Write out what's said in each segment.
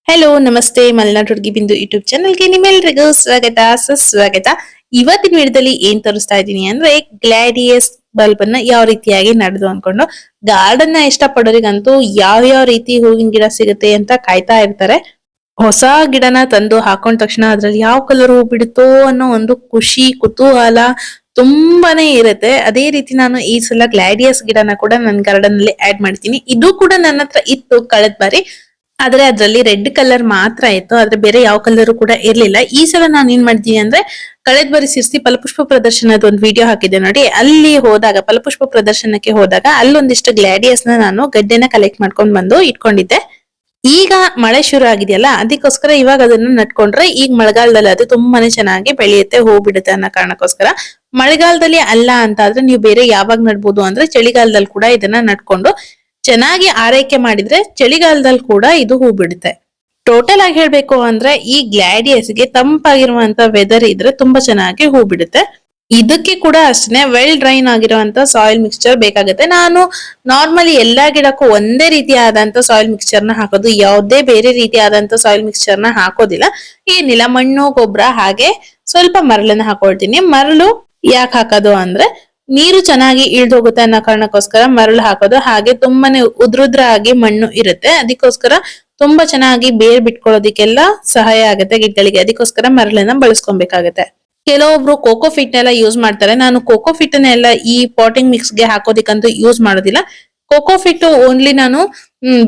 Hello ನಮಸ್ತೆ ಮಲೆನಾಡು ಹುಡುಗಿ ಬಿಂದು ಯೂಟ್ಯೂಬ್ ಚಾನಲ್ಗೆ ನಿಮ್ಮೆಲ್ಲರಿಗೂ ಸ್ವಾಗತ ಸುಸ್ವಾಗತ. ಇವತ್ತಿನ ವಿಡಿಯೋದಲ್ಲಿ ಏನ್ ತೋರಿಸ್ತಾ ಇದ್ದೀನಿ ಅಂದ್ರೆ ಗ್ಲಾಡಿಯಸ್ ಬಲ್ಬ್ ಅನ್ನ ಯಾವ ರೀತಿಯಾಗಿ ನಡೆದು ಅನ್ಕೊಂಡು ಗಾರ್ಡನ್ ನ ಇಷ್ಟ ಪಡೋರಿಗಂತೂ ಯಾವ ಯಾವ ರೀತಿ ಹೂವಿನ ಗಿಡ ಸಿಗುತ್ತೆ ಅಂತ ಕಾಯ್ತಾ ಇರ್ತಾರೆ. ಹೊಸ ಗಿಡನ ತಂದು ಹಾಕೊಂಡ ತಕ್ಷಣ ಅದ್ರಲ್ಲಿ ಯಾವ ಕಲರ್ ಹೂ ಬಿಡುತ್ತೋ ಅನ್ನೋ ಒಂದು ಖುಷಿ ಕುತೂಹಲ ತುಂಬಾನೇ ಇರುತ್ತೆ. ಅದೇ ರೀತಿ ನಾನು ಈ ಸಲ ಗ್ಲಾಡಿಯಸ್ ಗಿಡನ ಕೂಡ ನನ್ನ ಗಾರ್ಡನ್ ಅಲ್ಲಿ ಆಡ್ ಮಾಡ್ತೀನಿ. ಇದು ಕೂಡ ನನ್ನ ಹತ್ರ ಇತ್ತು ಕಳೆದ ಬಾರಿ, ಆದ್ರೆ ಅದ್ರಲ್ಲಿ ರೆಡ್ ಕಲರ್ ಮಾತ್ರ ಇತ್ತು, ಆದ್ರೆ ಬೇರೆ ಯಾವ ಕಲರ್ ಕೂಡ ಇರ್ಲಿಲ್ಲ. ಈ ಸಲ ನಾನು ಏನ್ ಮಾಡ್ತೀನಿ ಅಂದ್ರೆ ಕಳೆದ ಬಾರಿ ಸಿರ್ಸಿ ಫಲಪುಷ್ಪ ಪ್ರದರ್ಶನದ ಒಂದು ವಿಡಿಯೋ ಹಾಕಿದ್ದೆ ನೋಡಿ, ಅಲ್ಲಿ ಹೋದಾಗ ಫಲಪುಷ್ಪ ಪ್ರದರ್ಶನಕ್ಕೆ ಹೋದಾಗ ಅಲ್ಲೊಂದಿಷ್ಟು ಗ್ಲಾಡಿಯಸ್ ನಾನು ಗಡ್ಡೆನ ಕಲೆಕ್ಟ್ ಮಾಡ್ಕೊಂಡ್ ಬಂದು ಇಟ್ಕೊಂಡಿದ್ದೆ. ಈಗ ಮಳೆ ಶುರು ಆಗಿದೆಯಲ್ಲ, ಅದಕ್ಕೋಸ್ಕರ ಇವಾಗ ಅದನ್ನ ನಟ್ಕೊಂಡ್ರೆ ಈಗ ಮಳೆಗಾಲದಲ್ಲಿ ಅದು ತುಂಬಾನೇ ಚೆನ್ನಾಗಿ ಬೆಳೆಯುತ್ತೆ, ಹೂ ಬಿಡುತ್ತೆ ಅನ್ನೋ ಕಾರಣಕ್ಕೋಸ್ಕರ. ಮಳೆಗಾಲದಲ್ಲಿ ಅಲ್ಲ ಅಂತ ಆದ್ರೆ ನೀವು ಬೇರೆ ಯಾವಾಗ ನಡ್ಬೋದು ಅಂದ್ರೆ ಚಳಿಗಾಲದಲ್ಲಿ ಕೂಡ ಇದನ್ನ ನಟ್ಕೊಂಡು ಚೆನ್ನಾಗಿ ಆರೈಕೆ ಮಾಡಿದ್ರೆ ಚಳಿಗಾಲದಲ್ಲಿ ಕೂಡ ಇದು ಹೂ ಬಿಡುತ್ತೆ. ಟೋಟಲ್ ಆಗಿ ಹೇಳ್ಬೇಕು ಅಂದ್ರೆ ಈ ಗ್ಲಾಡಿಯಸ್ಗೆ ತಂಪಾಗಿರುವಂತ ವೆದರ್ ಇದ್ರೆ ತುಂಬಾ ಚೆನ್ನಾಗಿ ಹೂ ಬಿಡುತ್ತೆ. ಇದಕ್ಕೆ ಕೂಡ ಅಷ್ಟೇ ವೆಲ್ ಡ್ರೈನ್ ಆಗಿರುವಂತ ಸಾಯಿಲ್ ಮಿಕ್ಸ್ಚರ್ ಬೇಕಾಗುತ್ತೆ. ನಾನು ನಾರ್ಮಲಿ ಎಲ್ಲಾ ಗಿಡಕ್ಕೂ ಒಂದೇ ರೀತಿಯಾದಂತ ಸಾಯಿಲ್ ಮಿಕ್ಸ್ಚರ್ ನ ಹಾಕೋದು, ಯಾವುದೇ ಬೇರೆ ರೀತಿಯಾದಂತ ಸಾಯಿಲ್ ಮಿಕ್ಸ್ಚರ್ ನ ಹಾಕೋದಿಲ್ಲ. ಏನಿಲ್ಲ, ಮಣ್ಣು ಗೊಬ್ಬರ ಹಾಗೆ ಸ್ವಲ್ಪ ಮರಳನ್ನ ಹಾಕೊಳ್ತೀನಿ. ಮರಳು ಯಾಕೆ ಹಾಕೋದು ಅಂದ್ರೆ ನೀರು ಚೆನ್ನಾಗಿ ಇಳ್ದು ಹೋಗುತ್ತೆ ಅನ್ನೋ ಕಾರಣಕ್ಕೋಸ್ಕರ ಮರಳು ಹಾಕೋದು. ಹಾಗೆ ತುಂಬಾನೇ ಉದ್ರುದ್ರ ಆಗಿ ಮಣ್ಣು ಇರುತ್ತೆ, ಅದಕ್ಕೋಸ್ಕರ ತುಂಬಾ ಚೆನ್ನಾಗಿ ಬೇರ್ ಬಿಟ್ಕೊಳ್ಳೋದಿಕ್ಕೆಲ್ಲ ಸಹಾಯ ಆಗುತ್ತೆ ಗಿಡಗಳಿಗೆ. ಅದಕ್ಕೋಸ್ಕರ ಮರಳನ್ನ ಬಳಸ್ಕೊಬೇಕಾಗತ್ತೆ. ಕೆಲವೊಬ್ರು ಕೋಕೋ ಫಿಟ್ ನೆಲ್ಲ ಯೂಸ್ ಮಾಡ್ತಾರೆ. ನಾನು ಕೋಕೋ ಫಿಟ್ ನೆಲ್ಲ ಈ ಪಾಟಿಂಗ್ ಮಿಕ್ಸ್ ಗೆ ಹಾಕೋದಿಕ್ಕಂತೂ ಯೂಸ್ ಮಾಡೋದಿಲ್ಲ. ಕೋಕೋ ಫಿಟ್ ಓನ್ಲಿ ನಾನು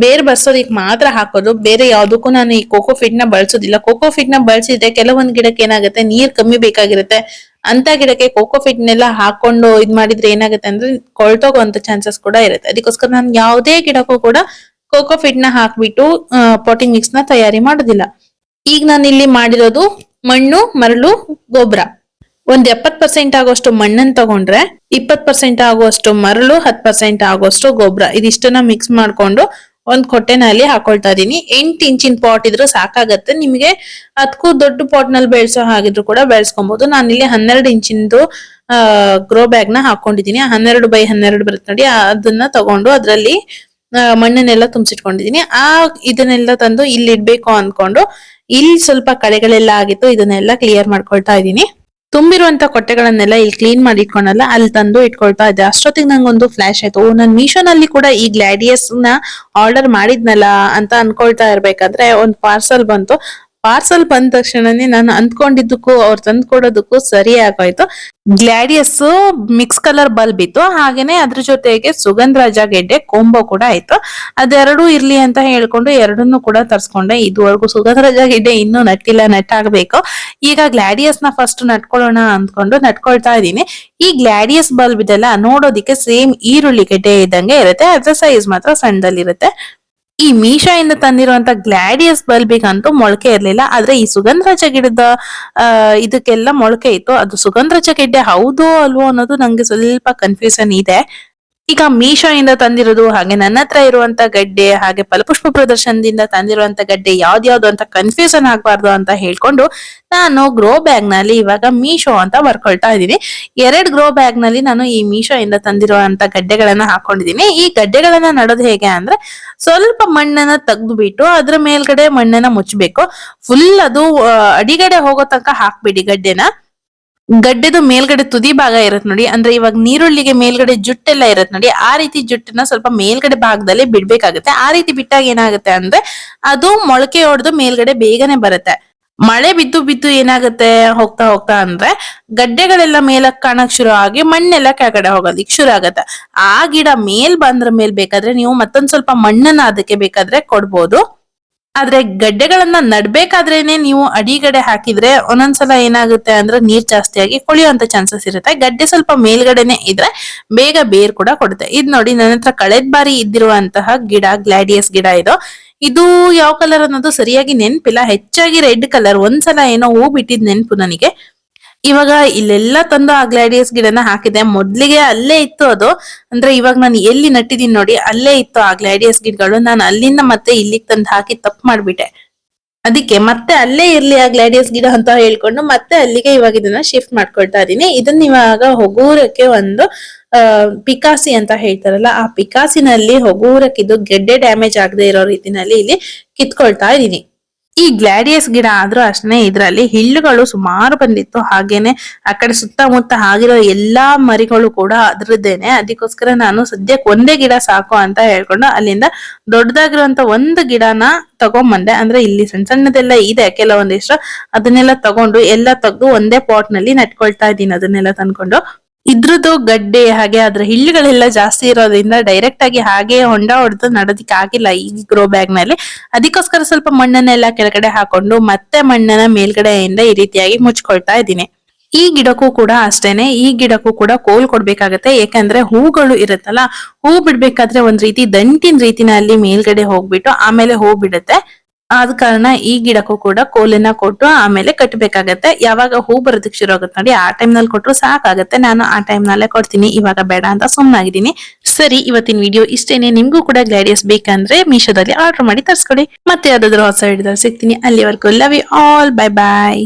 ಬೇರ್ ಬರ್ಸೋದಿಕ್ ಮಾತ್ರ ಹಾಕೋದು, ಬೇರೆ ಯಾವ್ದಕ್ಕೂ ನಾನು ಈ ಕೋಕೋ ಫಿಟ್ ನ ಬಳಸೋದಿಲ್ಲ. ಕೋಕೋ ಫಿಟ್ ನ ಬಳಸಿದ್ರೆ ಕೆಲವೊಂದ್ ಗಿಡಕ್ಕೆ ಏನಾಗುತ್ತೆ, ನೀರ್ ಕಮ್ಮಿ ಬೇಕಾಗಿರುತ್ತೆ. ಅಂತ ಗಿಡಕ್ಕೆ ಕೋಕೋ ಫಿಟ್ ನೆಲ್ಲ ಹಾಕೊಂಡು ಇದ್ ಮಾಡಿದ್ರೆ ಏನಾಗುತ್ತೆ ಅಂದ್ರೆ ಕೊಳ್ತೋಗುವಂತ ಚಾನ್ಸಸ್ ಕೂಡ ಇರುತ್ತೆ. ಅದಕ್ಕೋಸ್ಕರ ನಾನು ಯಾವುದೇ ಗಿಡಕ್ಕೂ ಕೂಡ ಕೋಕೋ ಫಿಟ್ ನ ಹಾಕ್ಬಿಟ್ಟು ಪಾಟಿಂಗ್ ಮಿಕ್ಸ್ ನ ತಯಾರಿ ಮಾಡೋದಿಲ್ಲ. ಈಗ ನಾನು ಇಲ್ಲಿ ಮಾಡಿರೋದು ಮಣ್ಣು, ಮರಳು, ಗೊಬ್ಬರ. ಒಂದ್ 70% ಆಗುವಷ್ಟು ಮಣ್ಣನ್ನು ತಗೊಂಡ್ರೆ 20% ಆಗುವಷ್ಟು ಮರಳು, 10% ಆಗುವಷ್ಟು ಗೊಬ್ಬರ, ಇದಿಷ್ಟನ್ನ ಮಿಕ್ಸ್ ಮಾಡ್ಕೊಂಡು ಒಂದ್ ಕೊಟ್ಟೆನಲ್ಲಿ ಹಾಕೊಳ್ತಾ ಇದೀನಿ. 8 ಇಂಚಿನ ಪಾಟ್ ಇದ್ರೂ ಸಾಕಾಗತ್ತೆ. ನಿಮ್ಗೆ ಅದಕ್ಕೂ ದೊಡ್ಡ ಪಾಟ್ ನಲ್ಲಿ ಬೆಳೆಸೋ ಹಾಗಿದ್ರು ಕೂಡ ಬೆಳೆಸ್ಕೊಬಹುದು. ನಾನಿಲ್ಲಿ 12 ಇಂಚಿಂದು ಗ್ರೋ ಬ್ಯಾಗ್ ನ ಹಾಕೊಂಡಿದೀನಿ. 12x12 ಬರುತ್ತೆ ನೋಡಿ, ಅದನ್ನ ತಗೊಂಡು ಅದ್ರಲ್ಲಿ ಮಣ್ಣನ್ನೆಲ್ಲ ತುಂಬಿಸಿಟ್ಕೊಂಡಿದೀನಿ. ಇದನ್ನೆಲ್ಲ ತಂದು ಇಲ್ಲಿ ಇಡ್ಬೇಕು ಅನ್ಕೊಂಡು ಇಲ್ಲಿ ಸ್ವಲ್ಪ ಕಳೆಗಳೆಲ್ಲ ಆಗಿತ್ತು, ಇದನ್ನೆಲ್ಲ ಕ್ಲಿಯರ್ ಮಾಡ್ಕೊಳ್ತಾ ಇದೀನಿ. ತುಂಬಿರುವಂತ ಕೊಟ್ಟೆಗಳನ್ನೆಲ್ಲ ಇಲ್ಲಿ ಕ್ಲೀನ್ ಮಾಡಿ ಇಟ್ಕೊಂಡಲ್ಲ ಅಲ್ಲಿ ತಂದು ಇಟ್ಕೊಳ್ತಾ ಇದ್ದೆ. ಅಷ್ಟೊತ್ತಿಗೆ ನಂಗೊಂದು ಫ್ಲಾಶ್ ಆಯ್ತು, ನಾನು ಮೀಶೋನಲ್ಲಿ ಕೂಡ ಈ ಗ್ಲಾಡಿಯಸ್ ನ ಆರ್ಡರ್ ಮಾಡಿದ್ನಲ್ಲ ಅಂತ ಅನ್ಕೊಳ್ತಾ ಇರ್ಬೇಕಾದ್ರೆ ಒಂದ್ ಪಾರ್ಸಲ್ ಬಂತು. ಪಾರ್ಸಲ್ ಬಂದ ತಕ್ಷಣನೇ ನಾನು ಅಂದ್ಕೊಂಡಿದ್ದಕ್ಕೂ ಅವ್ರು ತಂದು ಕೊಡೋದಕ್ಕೂ ಸರಿ ಆಗೋಯ್ತು. ಗ್ಲಾಡಿಯಸ್ ಮಿಕ್ಸ್ ಕಲರ್ ಬಲ್ಬ್ ಇತ್ತು, ಹಾಗೇನೆ ಅದ್ರ ಜೊತೆಗೆ ಸುಗಂಧರಾಜ ಗೆಡ್ಡೆ ಕೊಂಬೋ ಕೂಡ ಆಯ್ತು. ಅದೆರಡೂ ಇರ್ಲಿ ಅಂತ ಹೇಳ್ಕೊಂಡು ಎರಡನ್ನೂ ಕೂಡ ತರ್ಸ್ಕೊಂಡೆ. ಇದುವರೆಗೂ ಸುಗಂಧರಾಜ ಗೆಡ್ಡೆ ಇನ್ನೂ ನಟ್ಟಿಲ್ಲ, ನಟ್ಟಾಗ್ಬೇಕು. ಈಗ ಗ್ಲಾಡಿಯಸ್ ನ ಫಸ್ಟ್ ನಟ್ಕೊಳ್ಳೋಣ ಅಂದ್ಕೊಂಡು ನಟ್ಕೊಳ್ತಾ ಇದೀನಿ. ಈ ಗ್ಲಾಡಿಯಸ್ ಬಲ್ಬ್ ಇದೆಲ್ಲ ನೋಡೋದಿಕ್ಕೆ ಸೇಮ್ ಈರುಳ್ಳಿ ಗೆಡ್ಡೆ ಇದ್ದಂಗೆ ಇರುತ್ತೆ, ಅದ್ರ ಸೈಜ್ ಮಾತ್ರ ಸಣ್ಣದಲ್ಲಿರುತ್ತೆ. ಈ ಮೀಶೋ ಇಂದ ತಂದಿರುವಂತ ಗ್ಲಾಡಿಯಸ್ ಬಲ್ಬಿಗಂತೂ ಮೊಳಕೆ ಇರ್ಲಿಲ್ಲ, ಆದ್ರೆ ಈ ಸುಗಂಧರಾಜ ಗಿಡದ ಇದಕ್ಕೆಲ್ಲ ಮೊಳಕೆ ಇತ್ತು. ಅದು ಸುಗಂಧರಾಜ ಗೆಡ್ಡೆ ಹೌದೋ ಅಲ್ವೋ ಅನ್ನೋದು ನಂಗೆ ಸ್ವಲ್ಪ ಕನ್ಫ್ಯೂಷನ್ ಇದೆ. ಈಗ ಮೀಶೋ ಇಂದ ತಂದಿರೋದು ಹಾಗೆ ನನ್ನ ಹತ್ರ ಇರುವಂತ ಗಡ್ಡೆ ಹಾಗೆ ಫಲಪುಷ್ಪ ಪ್ರದರ್ಶನದಿಂದ ತಂದಿರುವಂತ ಗಡ್ಡೆ ಯಾವ್ದ್ಯಾವ್ದು ಅಂತ ಕನ್ಫ್ಯೂಷನ್ ಆಗ್ಬಾರ್ದು ಅಂತ ಹೇಳ್ಕೊಂಡು ನಾನು ಗ್ರೋ ಬ್ಯಾಗ್ ನಲ್ಲಿ ಇವಾಗ ಮೀಶೋ ಅಂತ ಬರ್ಕೊಳ್ತಾ ಇದ್ದೀನಿ. 2 ಗ್ರೋ ಬ್ಯಾಗ್ ನಲ್ಲಿ ನಾನು ಈ ಮೀಶೋ ಇಂದ ತಂದಿರುವಂತ ಗಡ್ಡೆಗಳನ್ನ ಹಾಕೊಂಡಿದೀನಿ. ಈ ಗಡ್ಡೆಗಳನ್ನ ನಡೋದು ಹೇಗೆ ಅಂದ್ರೆ ಸ್ವಲ್ಪ ಮಣ್ಣನ್ನ ತೆಗೆದು ಬಿಟ್ಟು ಅದ್ರ ಮೇಲ್ಗಡೆ ಮಣ್ಣನ್ನ ಮುಚ್ಚಬೇಕು. ಫುಲ್ ಅದು ಅಡಿಗಡೆ ಹೋಗೋ ತನಕ ಹಾಕ್ಬಿಡಿ ಗಡ್ಡೆನ. ಗಡ್ಡೆದು ಮೇಲ್ಗಡೆ ತುದಿ ಭಾಗ ಇರತ್ ನೋಡಿ, ಅಂದ್ರೆ ಇವಾಗ ನೀರುಳ್ಳಿಗೆ ಮೇಲ್ಗಡೆ ಜುಟ್ಟೆಲ್ಲ ಇರತ್ ನೋಡಿ, ಆ ರೀತಿ ಜುಟ್ಟನ್ನ ಸ್ವಲ್ಪ ಮೇಲ್ಗಡೆ ಭಾಗದಲ್ಲಿ ಬಿಡ್ಬೇಕಾಗುತ್ತೆ. ಆ ರೀತಿ ಬಿಟ್ಟಾಗ ಏನಾಗುತ್ತೆ ಅಂದ್ರೆ ಅದು ಮೊಳಕೆ ಹೊಡೆದು ಮೇಲ್ಗಡೆ ಬೇಗನೆ ಬರುತ್ತೆ. ಮಳೆ ಬಿದ್ದು ಬಿದ್ದು ಏನಾಗುತ್ತೆ ಹೋಗ್ತಾ ಹೋಗ್ತಾ ಅಂದ್ರೆ ಗಡ್ಡೆಗಳೆಲ್ಲ ಮೇಲಕ್ ಕಾಣಕ್ ಶುರು ಆಗಿ ಮಣ್ಣೆಲ್ಲ ಕೆಳಗಡೆ ಹೋಗೋದಿಕ್ ಶುರು ಆಗತ್ತೆ. ಆ ಗಿಡ ಮೇಲ್ ಬಂದ್ರ ಮೇಲ್ ಬೇಕಾದ್ರೆ ನೀವು ಮತ್ತೊಂದ್ ಸ್ವಲ್ಪ ಮಣ್ಣನ್ನ ಅದಕ್ಕೆ ಬೇಕಾದ್ರೆ ಕೊಡ್ಬೋದು. ಆದ್ರೆ ಗಡ್ಡೆಗಳನ್ನ ನಡ್ಬೇಕಾದ್ರೇನೆ ನೀವು ಅಡಿಗಡೆ ಹಾಕಿದ್ರೆ ಒಂದೊಂದ್ಸಲ ಏನಾಗುತ್ತೆ ಅಂದ್ರೆ ನೀರ್ ಜಾಸ್ತಿ ಆಗಿ ಕೊಳಿಯುವಂತ ಚಾನ್ಸಸ್ ಇರುತ್ತೆ. ಗಡ್ಡೆ ಸ್ವಲ್ಪ ಮೇಲ್ಗಡೆನೆ ಇದ್ರೆ ಬೇಗ ಬೇರ್ ಕೂಡ ಕೊಡುತ್ತೆ. ಇದ್ ನೋಡಿ ನನ್ನ ಹತ್ರ ಕಳೆದ ಬಾರಿ ಇದ್ದಿರುವಂತಹ ಗಿಡ ಗ್ಲಾಡಿಯಸ್ ಗಿಡ ಇದು ಯಾವ ಕಲರ್ ಅನ್ನೋದು ಸರಿಯಾಗಿ ನೆನ್ಪಿಲ್ಲ, ಹೆಚ್ಚಾಗಿ ರೆಡ್ ಕಲರ್. ಒಂದ್ಸಲ ಏನೋ ಹೂ ಬಿಟ್ಟಿದ್ ನೆನ್ಪು ನನಗೆ. ಇವಾಗ ಇಲ್ಲೆಲ್ಲ ತಂದು ಆ ಗ್ಲಾಡಿಯಸ್ ಗಿಡನ ಹಾಕಿದೆ. ಮೊದ್ಲಿಗೆ ಅಲ್ಲೇ ಇತ್ತು ಅದು, ಅಂದ್ರೆ ಇವಾಗ ನಾನು ಎಲ್ಲಿ ನಟ್ಟಿದೀನಿ ನೋಡಿ ಅಲ್ಲೇ ಇತ್ತು ಆ ಗ್ಲಾಡಿಯಸ್ ಗಿಡಗಳು. ನಾನು ಅಲ್ಲಿಂದ ಮತ್ತೆ ಇಲ್ಲಿಗೆ ತಂದು ಹಾಕಿ ತಪ್ಪು ಮಾಡ್ಬಿಟ್ಟೆ. ಅದಕ್ಕೆ ಮತ್ತೆ ಅಲ್ಲೇ ಇರ್ಲಿ ಆ ಗ್ಲಾಡಿಯಸ್ ಗಿಡ ಅಂತ ಹೇಳ್ಕೊಂಡು ಮತ್ತೆ ಅಲ್ಲಿಗೆ ಇವಾಗ ಇದನ್ನ ಶಿಫ್ಟ್ ಮಾಡ್ಕೊಳ್ತಾ ಇದೀನಿ. ಇದನ್ನ ಇವಾಗ ಹೊಗೂರಕ್ಕೆ ಒಂದು ಪಿಕಾಸಿ ಅಂತ ಹೇಳ್ತಾರಲ್ಲ, ಆ ಪಿಕಾಸಿನಲ್ಲಿ ಹೊಗೂರಕ್ಕಿದ್ದು ಗೆಡ್ಡೆ ಡ್ಯಾಮೇಜ್ ಆಗದೆ ಇರೋ ರೀತಿನಲ್ಲಿ ಇಲ್ಲಿ ಕಿತ್ಕೊಳ್ತಾ ಇದೀನಿ. ಈ ಗ್ಲಾಡಿಯಸ್ ಗಿಡ ಆದ್ರೂ ಅಷ್ಟೇ ಇದ್ರಲ್ಲಿ ಹಿಳ್ಳುಗಳು ಸುಮಾರು ಬಂದಿತ್ತು. ಹಾಗೇನೆ ಆ ಕಡೆ ಸುತ್ತಮುತ್ತ ಆಗಿರೋ ಎಲ್ಲಾ ಮರಿಗಳು ಕೂಡ ಅದ್ರದ್ದೇನೆ. ಅದಕ್ಕೋಸ್ಕರ ನಾನು ಸದ್ಯಕ್ಕೆ ಒಂದೇ ಗಿಡ ಸಾಕು ಅಂತ ಹೇಳ್ಕೊಂಡು ಅಲ್ಲಿಂದ ದೊಡ್ಡದಾಗಿರುವಂತ ಒಂದು ಗಿಡನ ತಗೊಂಬಂದೆ. ಅಂದ್ರೆ ಇಲ್ಲಿ ಸಣ್ಣ ಸಣ್ಣದೆಲ್ಲ ಇದೆ ಕೆಲವೊಂದಿಷ್ಟು, ಅದನ್ನೆಲ್ಲ ತಗೊಂಡು ಎಲ್ಲ ತೆಗೆದು ಒಂದೇ ಪಾಟ್ ನಲ್ಲಿ ನಟ್ಕೊಳ್ತಾ ಇದ್ದೀನಿ. ಅದನ್ನೆಲ್ಲ ತಂದ್ಕೊಂಡು ಇದ್ರದ್ದು ಗಡ್ಡೆ ಹಾಗೆ ಅದ್ರ ಹಿಳ್ಳುಗಳೆಲ್ಲ ಜಾಸ್ತಿ ಇರೋದ್ರಿಂದ ಡೈರೆಕ್ಟ್ ಆಗಿ ಹಾಗೆ ಹೊಂಡ ಹೊಡೆದು ನಡೋದಿಕ್ ಆಗಿಲ್ಲ ಈ ಗ್ರೋ ಬ್ಯಾಗ್ ನಲ್ಲಿ. ಅದಕ್ಕೋಸ್ಕರ ಸ್ವಲ್ಪ ಮಣ್ಣನ್ನೆಲ್ಲ ಕೆಳಗಡೆ ಹಾಕೊಂಡು ಮತ್ತೆ ಮಣ್ಣನ್ನ ಮೇಲ್ಗಡೆಯಿಂದ ಈ ರೀತಿಯಾಗಿ ಮುಚ್ಕೊಳ್ತಾ ಇದ್ದೀನಿ. ಈ ಗಿಡಕ್ಕೂ ಕೂಡ ಅಷ್ಟೇನೆ, ಈ ಗಿಡಕ್ಕೂ ಕೂಡ ಕೋಲ್ ಕೊಡ್ಬೇಕಾಗತ್ತೆ. ಯಾಕಂದ್ರೆ ಹೂಗಳು ಇರುತ್ತಲ್ಲ, ಹೂ ಬಿಡ್ಬೇಕಾದ್ರೆ ಒಂದ್ ರೀತಿ ದಂಟಿನ ರೀತಿನಲ್ಲಿ ಮೇಲ್ಗಡೆ ಹೋಗ್ಬಿಟ್ಟು ಆಮೇಲೆ ಹೂ ಬಿಡುತ್ತೆ. ಆದ ಕಾರಣ ಈ ಗಿಡಕ್ಕೂ ಕೂಡ ಕೋಲನ್ನ ಕೊಟ್ಟು ಆಮೇಲೆ ಕಟ್ಟಬೇಕಾಗತ್ತೆ. ಯಾವಾಗ ಹೂ ಬರೋದಕ್ಕೆ ಶುರು ಆಗುತ್ತೆ ನೋಡಿ, ಆ ಟೈಮ್ ನಲ್ಲಿ ಕೊಟ್ಟರು ಸಾಕಾಗತ್ತೆ. ನಾನು ಆ ಟೈಮ್ ನಲ್ಲೇ ಕೊಡ್ತೀನಿ, ಇವಾಗ ಬೇಡ ಅಂತ ಸುಮ್ಮನಾಗಿದ್ದೀನಿ. ಸರಿ, ಇವತ್ತಿನ ವಿಡಿಯೋ ಇಷ್ಟೇನೆ. ನಿಮ್ಗೂ ಕೂಡ ಗ್ಲಾಡಿಯಸ್ ಬೇಕಂದ್ರೆ ಮೀಶೋದಲ್ಲಿ ಆರ್ಡರ್ ಮಾಡಿ ತರಿಸ್ಕೊಡಿ. ಮತ್ತೆ ಯಾವ್ದಾದ್ರು ಹೊಸ ಹಿಡಿದ್ರೆ ಸಿಗ್ತೀನಿ. ಅಲ್ಲಿವರೆಗೂ love you all, bye bye.